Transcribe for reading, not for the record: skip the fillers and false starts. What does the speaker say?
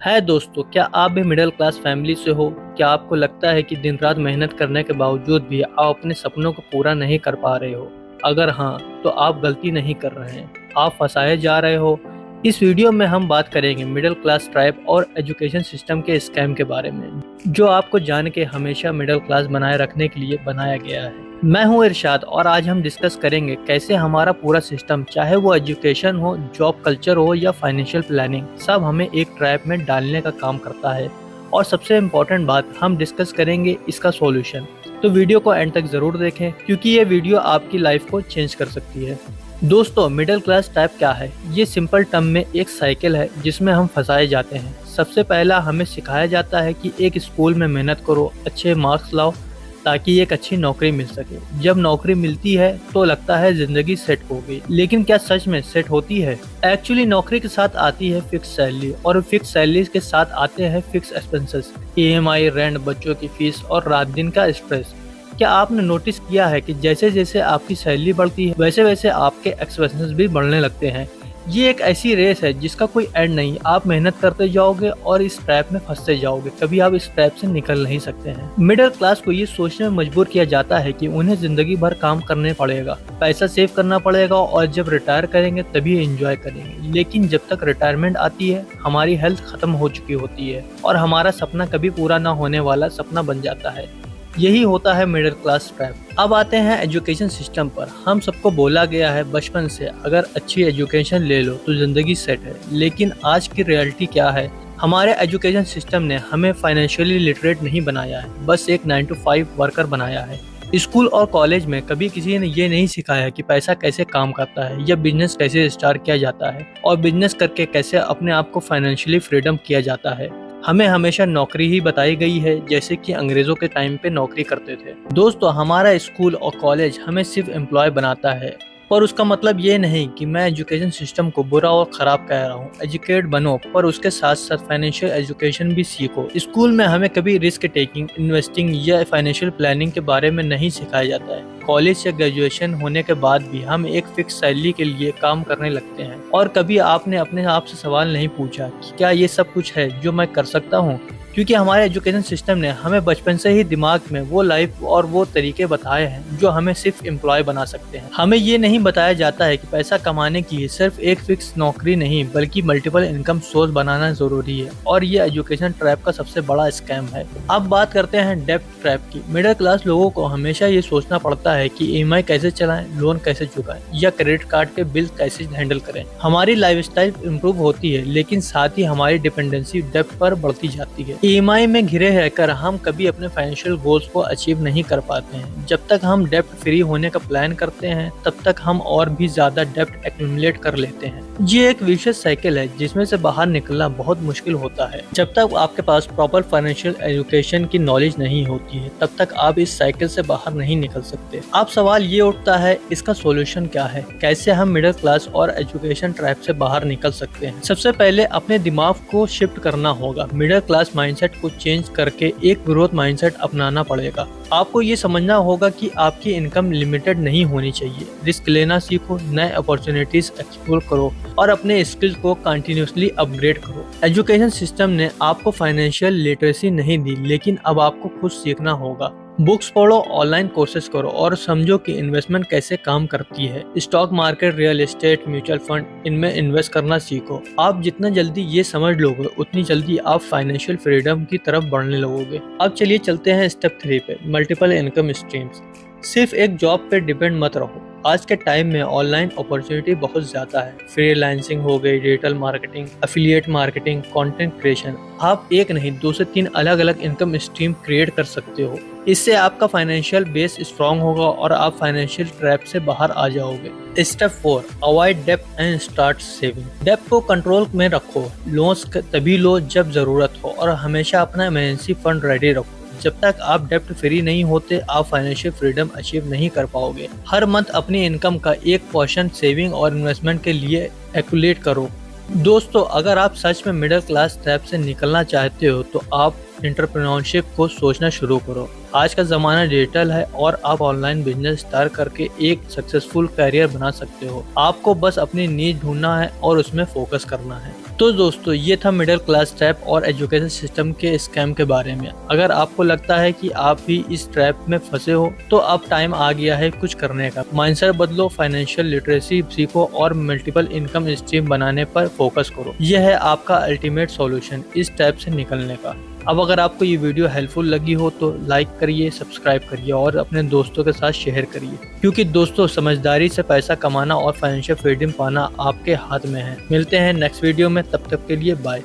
है दोस्तों, क्या आप भी मिडिल क्लास फैमिली से हो? क्या आपको लगता है कि दिन रात मेहनत करने के बावजूद भी आप अपने सपनों को पूरा नहीं कर पा रहे हो? अगर हाँ, तो आप गलती नहीं कर रहे हैं, आप फंसाए जा रहे हो। इस वीडियो में हम बात करेंगे मिडिल क्लास ट्रैप और एजुकेशन सिस्टम के स्कैम के बारे में, जो आपको जान के हमेशा मिडिल क्लास बनाए रखने के लिए बनाया गया है। मैं हूं इरशाद और आज हम डिस्कस करेंगे कैसे हमारा पूरा सिस्टम, चाहे वो एजुकेशन हो, जॉब कल्चर हो या फाइनेंशियल प्लानिंग, सब हमें एक ट्रैप में डालने का काम करता है। और सबसे इम्पोर्टेंट बात, हम डिस्कस करेंगे इसका सॉल्यूशन। तो वीडियो को एंड तक जरूर देखें, क्योंकि ये वीडियो आपकी लाइफ को चेंज कर सकती है। दोस्तों, मिडिल क्लास टाइप क्या है? ये सिंपल टर्म में एक साइकिल है जिसमें हम फंसाए जाते हैं। सबसे पहला हमें सिखाया जाता है कि एक स्कूल में मेहनत करो, अच्छे मार्क्स लाओ ताकि एक अच्छी नौकरी मिल सके। जब नौकरी मिलती है तो लगता है जिंदगी सेट हो गई, लेकिन क्या सच में सेट होती है? एक्चुअली नौकरी के साथ आती है फिक्स सैलरी, और फिक्स सैलरी के साथ आते हैं फिक्स एक्सपेंसेस, EMI, रेंट, बच्चों की फीस और रात दिन का स्ट्रेस। क्या आपने नोटिस किया है कि जैसे जैसे आपकी सैलरी बढ़ती है वैसे वैसे आपके एक्सपेंसेस भी बढ़ने लगते हैं? ये एक ऐसी रेस है जिसका कोई एंड नहीं। आप मेहनत करते जाओगे और इस ट्रैप में फंसते जाओगे, कभी आप इस ट्रैप से निकल नहीं सकते हैं। मिडिल क्लास को ये सोचने में मजबूर किया जाता है कि उन्हें जिंदगी भर काम करने पड़ेगा, पैसा सेव करना पड़ेगा और जब रिटायर करेंगे तभी एंजॉय करेंगे। लेकिन जब तक रिटायरमेंट आती है, हमारी हेल्थ खत्म हो चुकी होती है और हमारा सपना कभी पूरा ना होने वाला सपना बन जाता है। यही होता है मिडिल क्लास ट्रैप। अब आते हैं एजुकेशन सिस्टम पर। हम सबको बोला गया है बचपन से, अगर अच्छी एजुकेशन ले लो तो जिंदगी सेट है। लेकिन आज की रियलिटी क्या है? हमारे एजुकेशन सिस्टम ने हमें फाइनेंशियली लिटरेट नहीं बनाया है, बस एक 9 to 5 वर्कर बनाया है। स्कूल और कॉलेज में कभी किसी ने ये नहीं सिखाया कि पैसा कैसे काम करता है या बिजनेस कैसे स्टार्ट किया जाता है और बिजनेस करके कैसे अपने आप को फाइनेंशियली फ्रीडम किया जाता है। हमें हमेशा नौकरी ही बताई गई है, जैसे कि अंग्रेजों के टाइम पे नौकरी करते थे। दोस्तों, हमारा स्कूल और कॉलेज हमें सिर्फ एम्प्लॉय बनाता है, पर उसका मतलब ये नहीं कि मैं एजुकेशन सिस्टम को बुरा और ख़राब कह रहा हूँ। एजुकेट बनो, पर उसके साथ साथ फाइनेंशियल एजुकेशन भी सीखो। स्कूल में हमें कभी रिस्क टेकिंग, इन्वेस्टिंग या फाइनेंशियल प्लानिंग के बारे में नहीं सिखाया जाता है। कॉलेज या ग्रेजुएशन होने के बाद भी हम एक फिक्स सैलरी के लिए काम करने लगते हैं, और कभी आपने अपने आप से सवाल नहीं पूछा कि क्या ये सब कुछ है जो मैं कर सकता हूँ? क्योंकि हमारे एजुकेशन सिस्टम ने हमें बचपन से ही दिमाग में वो लाइफ और वो तरीके बताए हैं जो हमें सिर्फ एम्प्लॉय बना सकते हैं। हमें ये नहीं बताया जाता है कि पैसा कमाने के लिए सिर्फ एक फिक्स नौकरी नहीं, बल्कि मल्टीपल इनकम सोर्स बनाना जरूरी है। और ये एजुकेशन ट्रैप का सबसे बड़ा स्कैम है। अब बात करते हैं डेब्ट ट्रैप की। मिडिल क्लास लोगों को हमेशा ये सोचना पड़ता है कि EMI कैसे चलाएं, लोन कैसे चुकाएं या क्रेडिट कार्ड के बिल कैसे हैंडल करें। हमारी लाइफस्टाइल इम्प्रूव होती है, लेकिन साथ ही हमारी डिपेंडेंसी डेब्ट पर बढ़ती जाती है। EMI में घिरे रहकर हम कभी अपने फाइनेंशियल गोल्स को अचीव नहीं कर पाते हैं। जब तक हम डेब्ट फ्री होने का प्लान करते हैं, तब तक हम और भी ज्यादा डेब्ट एक्यूमुलेट कर लेते हैं। ये एक विशियस साइकिल है जिसमें से बाहर निकलना बहुत मुश्किल होता है। जब तक आपके पास प्रॉपर फाइनेंशियल एजुकेशन की नॉलेज नहीं होती है, तब तक आप इस साइकिल से बाहर नहीं निकल सकते। अब सवाल ये उठता है, इसका सोल्यूशन क्या है? कैसे हम मिडिल क्लास और एजुकेशन ट्रैप से बाहर निकल सकते हैं? सबसे पहले अपने दिमाग को शिफ्ट करना होगा। मिडिल क्लास माइंडसेट को चेंज करके एक ग्रोथ माइंडसेट अपनाना पड़ेगा। आपको ये समझना होगा कि आपकी इनकम लिमिटेड नहीं होनी चाहिए। रिस्क लेना सीखो, नए अपॉर्चुनिटीज एक्सप्लोर करो और अपने स्किल्स को कंटिन्यूसली अपग्रेड करो। एजुकेशन सिस्टम ने आपको फाइनेंशियल लिटरेसी नहीं दी, लेकिन अब आपको खुद सीखना होगा। बुक्स पढ़ो, ऑनलाइन कोर्सेज करो और समझो कि इन्वेस्टमेंट कैसे काम करती है। Stock market, real estate, mutual fund, इनमें इन्वेस्ट करना सीखो। आप जितना जल्दी ये समझ लोगे, उतनी जल्दी आप फाइनेंशियल फ्रीडम की तरफ बढ़ने लगोगे। अब चलिए चलते हैं स्टेप 3 पे, मल्टीपल इनकम स्ट्रीम्स। सिर्फ एक जॉब पे डिपेंड मत रहो। आज के टाइम में ऑनलाइन अपॉर्चुनिटी बहुत ज़्यादा है। फ्रीलांसिंग हो गई, digital marketing, affiliate marketing, content creation. आप एक नहीं 2 से 3 अलग अलग इनकम स्ट्रीम क्रिएट कर सकते हो। इससे आपका फाइनेंशियल बेस स्ट्रॉन्ग होगा और आप फाइनेंशियल ट्रैप से बाहर आ जाओगे। स्टेप 4, अवॉइड डेब्ट एंड स्टार्ट सेविंग। डेब्ट को कंट्रोल में रखो। लोन्स तभी लो जब जरूरत हो और हमेशा अपना इमरजेंसी फंड रेडी रखो। जब तक आप डेब्ट फ्री नहीं होते, आप फाइनेंशियल फ्रीडम अचीव नहीं कर पाओगे। हर मंथ अपनी इनकम का एक पोर्शन सेविंग और इन्वेस्टमेंट के लिए एक्यूमुलेट करो। दोस्तों, अगर आप सच में मिडिल क्लास ट्रैप से निकलना चाहते हो, तो आप एंटरप्रेन्योरशिप को सोचना शुरू करो। आज का ज़माना डिजिटल है और आप ऑनलाइन बिजनेस स्टार्ट करके एक सक्सेसफुल करियर बना सकते हो। आपको बस अपनी नीड ढूंढना है और उसमें फोकस करना है। तो दोस्तों ये था मिडिल क्लास ट्रैप और एजुकेशन सिस्टम के स्कैम के बारे में। अगर आपको लगता है कि आप भी इस ट्रैप में फंसे हो तो अब टाइम आ गया है कुछ करने का। माइंडसेट बदलो, फाइनेंशियल लिटरेसी सीखो और मल्टीपल इनकम स्ट्रीम बनाने पर फोकस करो। यह है आपका अल्टीमेट सॉल्यूशन इस ट्रैप से निकलने का। अब अगर आपको ये वीडियो हेल्पफुल लगी हो तो लाइक करिए, सब्सक्राइब करिए और अपने दोस्तों के साथ शेयर करिए, क्योंकि दोस्तों समझदारी से पैसा कमाना और फाइनेंशियल फ्रीडम पाना आपके हाथ में है। मिलते हैं नेक्स्ट वीडियो में, तब तक के लिए बाय।